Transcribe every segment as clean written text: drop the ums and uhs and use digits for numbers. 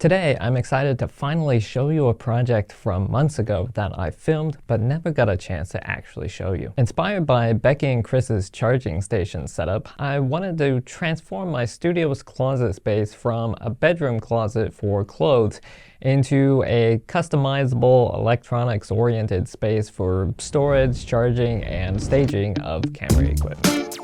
Today, I'm excited to finally show you a project from months ago that I filmed but never got a chance to actually show you. Inspired by Becky and Chris's charging station setup, I wanted to transform my studio's closet space from a bedroom closet for clothes into a customizable electronics-oriented space for storage, charging, and staging of camera equipment.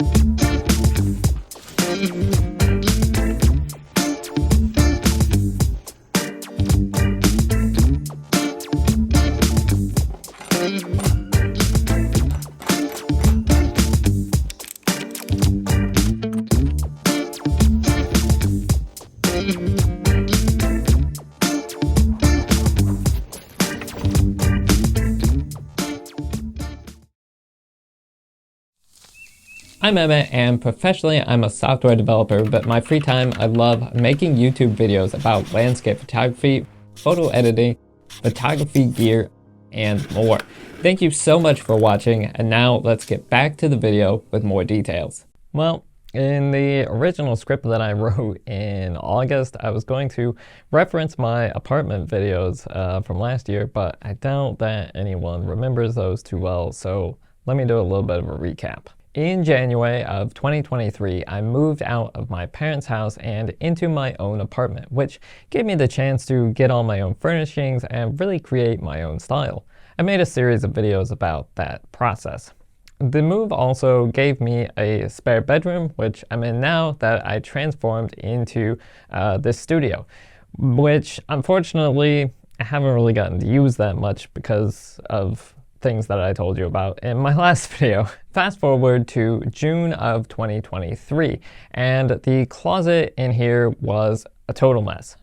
I'm Emmett, and professionally I'm a software developer, but in my free time I love making YouTube videos about landscape photography, photo editing, photography gear, and more. Thank you so much for watching, and now let's get back to the video with more details. Well, in the original script that I wrote in August, I was going to reference my apartment videos from last year, but I doubt that anyone remembers those too well, so let me do a little bit of a recap. In January of 2023, I moved out of my parents' house and into my own apartment, which gave me the chance to get all my own furnishings and really create my own style. I made a series of videos about that process. The move also gave me a spare bedroom, which I'm in now, that I transformed into this studio, which unfortunately I haven't really gotten to use that much because of things that I told you about in my last video. Fast forward to June of 2023, and the closet in here was a total mess.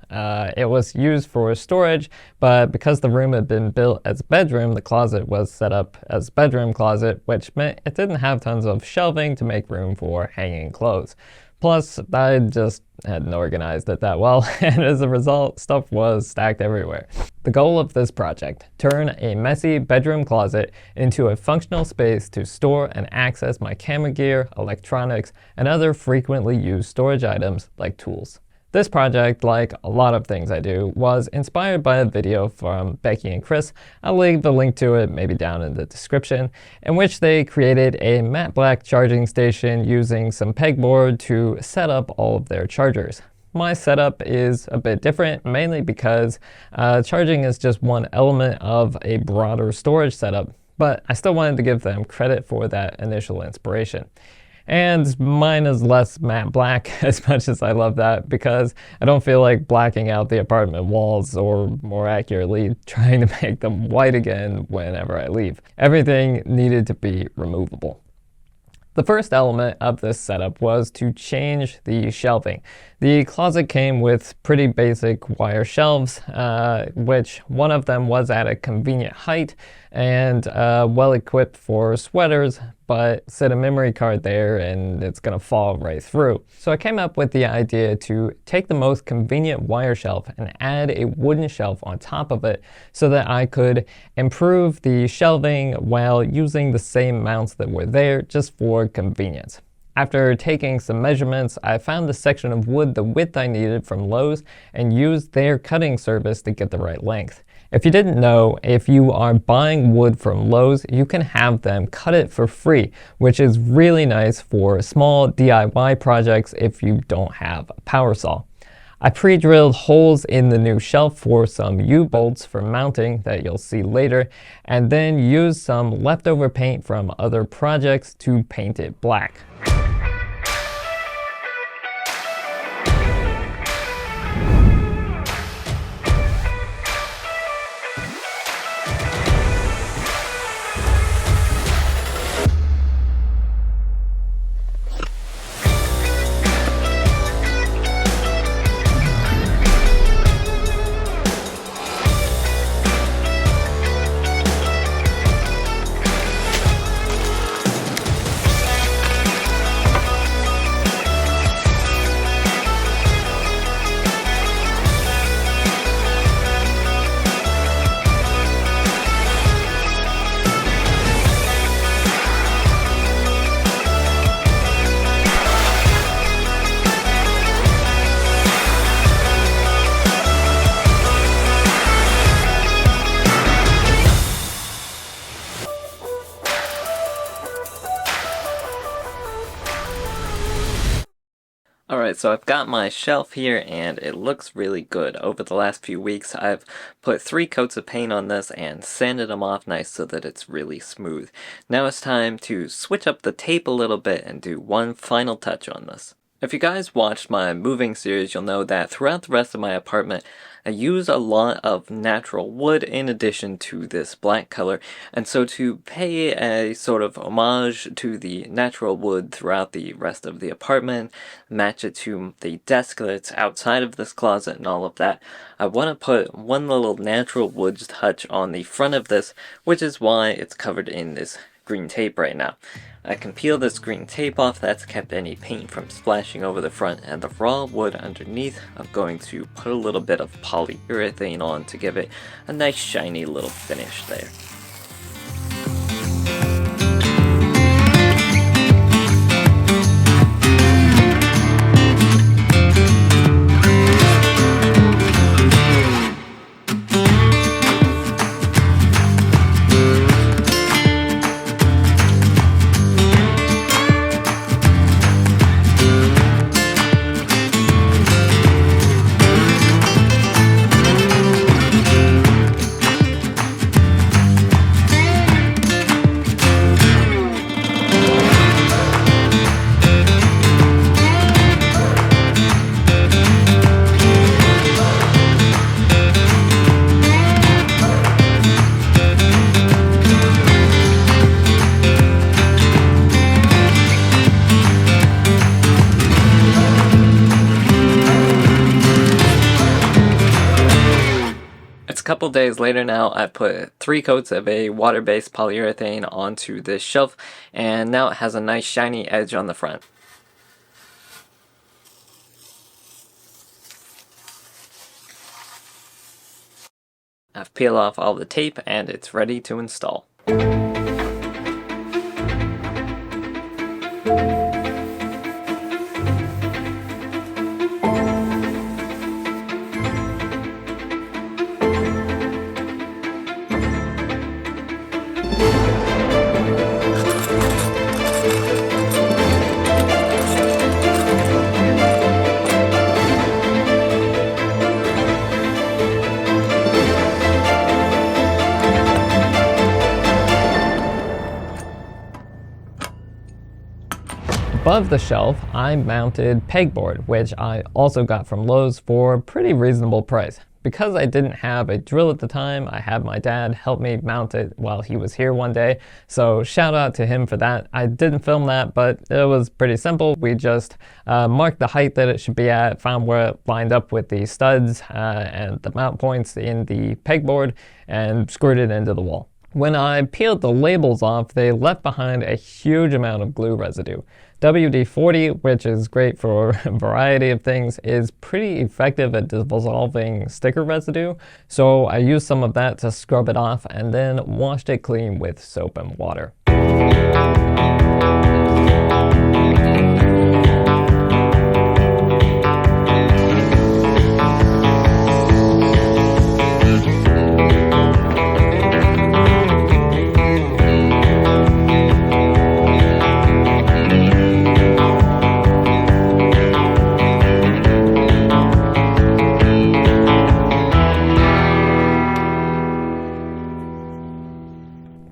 It was used for storage, but because the room had been built as a bedroom, the closet was set up as a bedroom closet, which meant it didn't have tons of shelving to make room for hanging clothes. Plus, I just hadn't organized it that well, and as a result, stuff was stacked everywhere. The goal of this project: turn a messy bedroom closet into a functional space to store and access my camera gear, electronics, and other frequently used storage items like tools. This project, like a lot of things I do, was inspired by a video from Becky and Chris. I'll leave the link to it maybe down in the description, in which they created a matte black charging station using some pegboard to set up all of their chargers. My setup is a bit different, mainly because charging is just one element of a broader storage setup, but I still wanted to give them credit for that initial inspiration. And mine is less matte black, as much as I love that, because I don't feel like blacking out the apartment walls, or more accurately, trying to make them white again whenever I leave. Everything needed to be removable. The first element of this setup was to change the shelving. The closet came with pretty basic wire shelves, which one of them was at a convenient height and well equipped for sweaters, but set a memory card there and it's gonna fall right through. So I came up with the idea to take the most convenient wire shelf and add a wooden shelf on top of it so that I could improve the shelving while using the same mounts that were there, just for convenience. After taking some measurements, I found the section of wood the width I needed from Lowe's and used their cutting service to get the right length. If you didn't know, if you are buying wood from Lowe's, you can have them cut it for free, which is really nice for small DIY projects if you don't have a power saw. I pre-drilled holes in the new shelf for some U-bolts for mounting that you'll see later, and then used some leftover paint from other projects to paint it black. So I've got my shelf here and it looks really good. Over the last few weeks I've put 3 coats of paint on this and sanded them off nice so that it's really smooth. Now it's time to switch up the tape a little bit and do one final touch on this. If you guys watched my moving series, you'll know that throughout the rest of my apartment, I use a lot of natural wood in addition to this black color, and so to pay a sort of homage to the natural wood throughout the rest of the apartment, match it to the desk that's outside of this closet and all of that, I want to put one little natural wood touch on the front of this, which is why it's covered in this green tape right now. I can peel this green tape off, that's kept any paint from splashing over the front, and the raw wood underneath I'm going to put a little bit of polyurethane on to give it a nice shiny little finish there. A couple days later now, I put 3 coats of a water-based polyurethane onto this shelf, and now it has a nice shiny edge on the front. I've peeled off all the tape and it's ready to install. Above the shelf, I mounted pegboard, which I also got from Lowe's for a pretty reasonable price. Because I didn't have a drill at the time, I had my dad help me mount it while he was here one day, so shout out to him for that. I didn't film that, but it was pretty simple. We just marked the height that it should be at, found where it lined up with the studs and the mount points in the pegboard, and screwed it into the wall. When I peeled the labels off, they left behind a huge amount of glue residue. WD-40, which is great for a variety of things, is pretty effective at dissolving sticker residue, so I used some of that to scrub it off and then washed it clean with soap and water.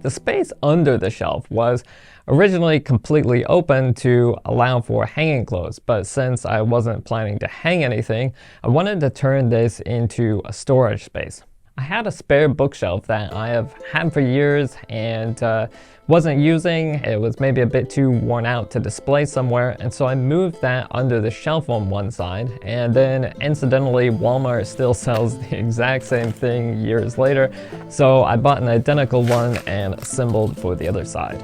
The space under the shelf was originally completely open to allow for hanging clothes, but since I wasn't planning to hang anything, I wanted to turn this into a storage space. I had a spare bookshelf that I have had for years and wasn't using. It was maybe a bit too worn out to display somewhere, and so I moved that under the shelf on one side, and then incidentally Walmart still sells the exact same thing years later, so I bought an identical one and assembled for the other side.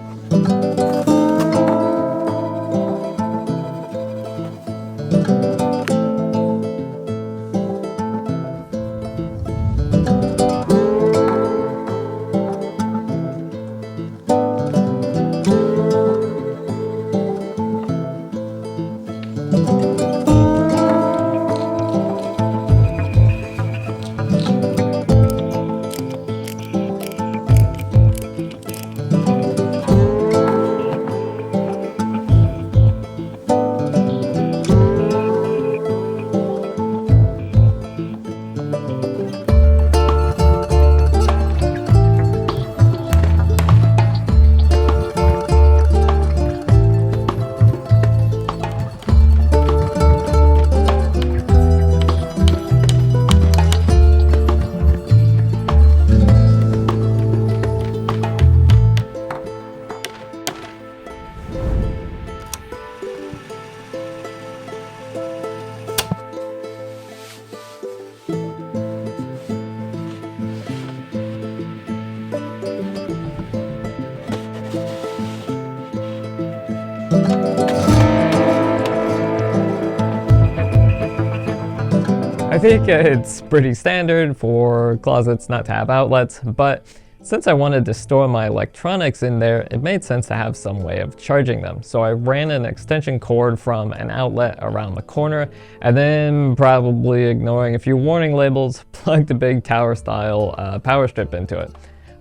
I think it's pretty standard for closets not to have outlets, but since I wanted to store my electronics in there, it made sense to have some way of charging them. So I ran an extension cord from an outlet around the corner, and then, probably ignoring a few warning labels, plugged a big tower-style power strip into it.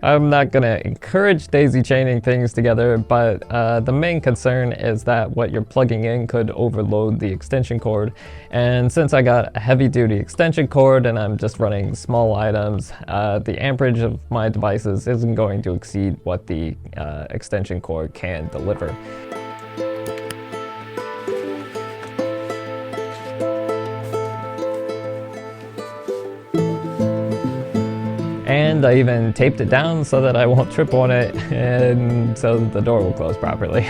I'm not going to encourage daisy chaining things together, but the main concern is that what you're plugging in could overload the extension cord. And since I got a heavy-duty extension cord and I'm just running small items, the amperage of my devices isn't going to exceed what the extension cord can deliver. And I even taped it down so that I won't trip on it and so the door will close properly.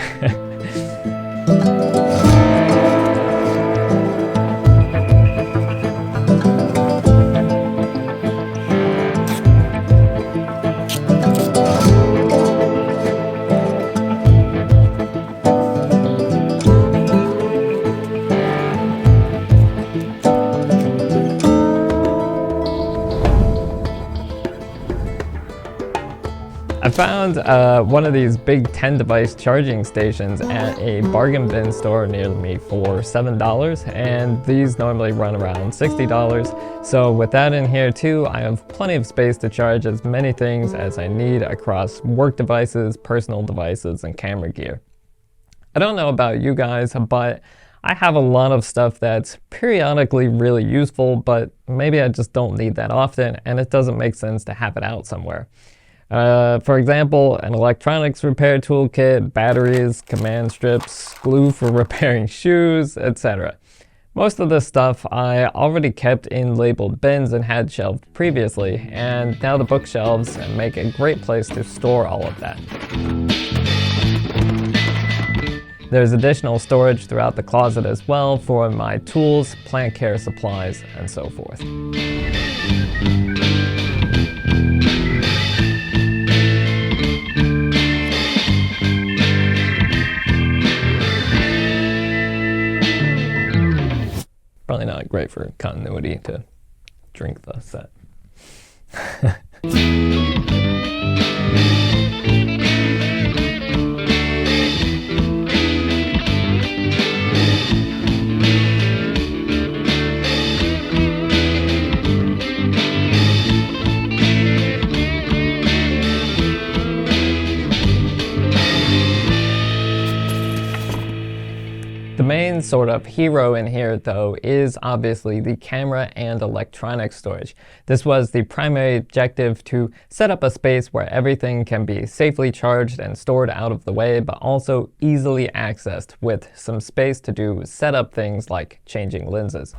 I found one of these big 10-device charging stations at a bargain bin store near me for $7, and these normally run around $60. So with that in here too, I have plenty of space to charge as many things as I need across work devices, personal devices, and camera gear. I don't know about you guys, but I have a lot of stuff that's periodically really useful, but maybe I just don't need that often, and it doesn't make sense to have it out somewhere. For example, an electronics repair toolkit, batteries, command strips, glue for repairing shoes, etc. Most of this stuff I already kept in labeled bins and had shelved previously, and now the bookshelves make a great place to store all of that. There's additional storage throughout the closet as well for my tools, plant care supplies, and so forth. Probably not great for continuity to drink the set. The main sort of hero in here, though, is obviously the camera and electronic storage. This was the primary objective, to set up a space where everything can be safely charged and stored out of the way, but also easily accessed, with some space to do setup things like changing lenses.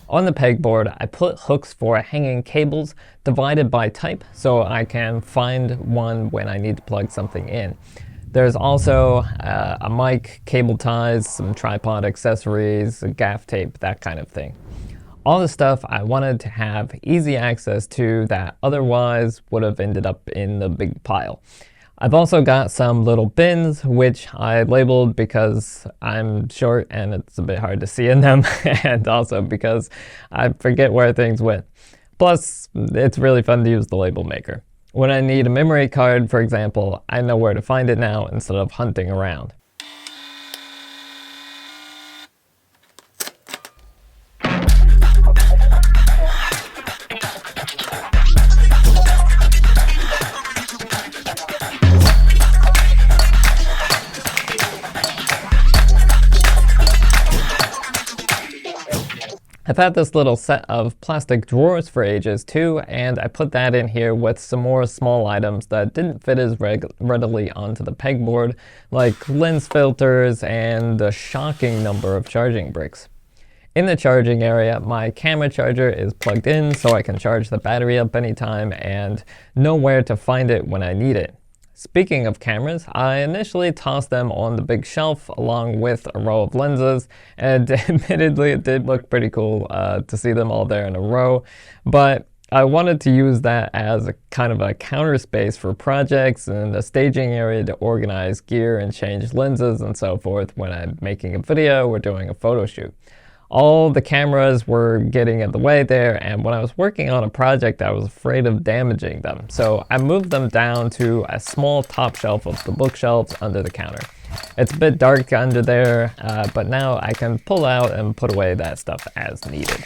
On the pegboard, I put hooks for hanging cables divided by type so I can find one when I need to plug something in. There's also a mic, cable ties, some tripod accessories, gaff tape, that kind of thing. All the stuff I wanted to have easy access to that otherwise would have ended up in the big pile. I've also got some little bins, which I labeled because I'm short and it's a bit hard to see in them, and also because I forget where things went. Plus, it's really fun to use the label maker. When I need a memory card, for example, I know where to find it now instead of hunting around. I've had this little set of plastic drawers for ages too, and I put that in here with some more small items that didn't fit as readily onto the pegboard, like lens filters and a shocking number of charging bricks. In the charging area, my camera charger is plugged in so I can charge the battery up anytime and know where to find it when I need it. Speaking of cameras, I initially tossed them on the big shelf along with a row of lenses, and admittedly it did look pretty cool to see them all there in a row, but I wanted to use that as a kind of a counter space for projects and a staging area to organize gear and change lenses and so forth when I'm making a video or doing a photo shoot. All the cameras were getting in the way there, and when I was working on a project, I was afraid of damaging them. So I moved them down to a small top shelf of the bookshelves under the counter. It's a bit dark under there, but now I can pull out and put away that stuff as needed.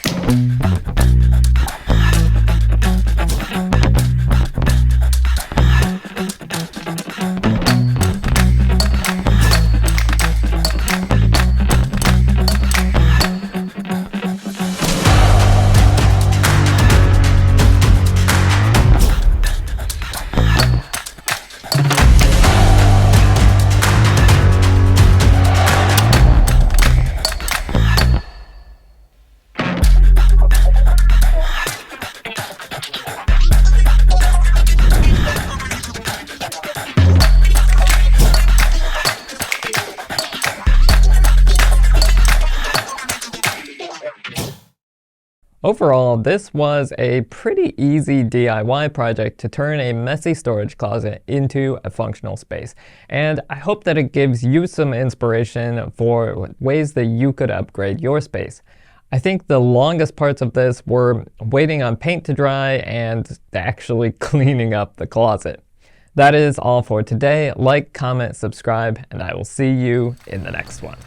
Overall, this was a pretty easy DIY project to turn a messy storage closet into a functional space. And I hope that it gives you some inspiration for ways that you could upgrade your space. I think the longest parts of this were waiting on paint to dry and actually cleaning up the closet. That is all for today. Like, comment, subscribe, and I will see you in the next one.